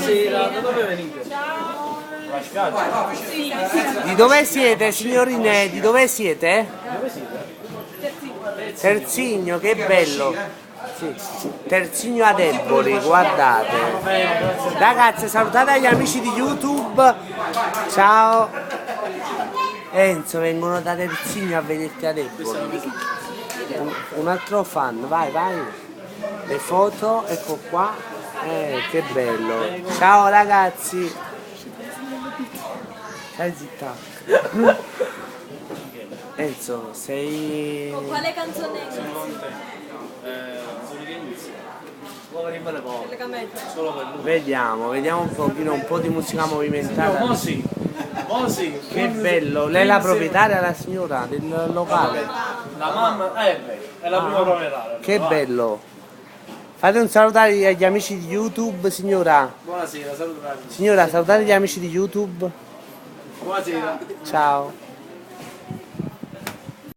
Buonasera, da dove venite? Di dove siete, signorine? Di dove siete? Dove siete? Terzigno, che bello. Sì. Terzigno ad Eboli, guardate. Ragazzi, salutate gli amici di YouTube. Ciao. Enzo, vengono da Terzigno a vederti ad Eboli. Un altro fan, vai, vai. Le foto, ecco qua. Che bello. Ciao ragazzi. Stai zitta. Enzo, sei... Con quale canzone inizi? Solo che inizia. Vuoi rimanere poco? Le camette. Solo per lui. Vediamo un pochino, un po' di musica movimentata. Mosi. Che bello, lei è la proprietaria, la signora del locale. La mamma, beh, è la prima proprietaria. Che bello. Fate un saluto agli amici di YouTube, signora. Buonasera, salutati. Signora, salutate gli amici di YouTube. Buonasera. Ciao.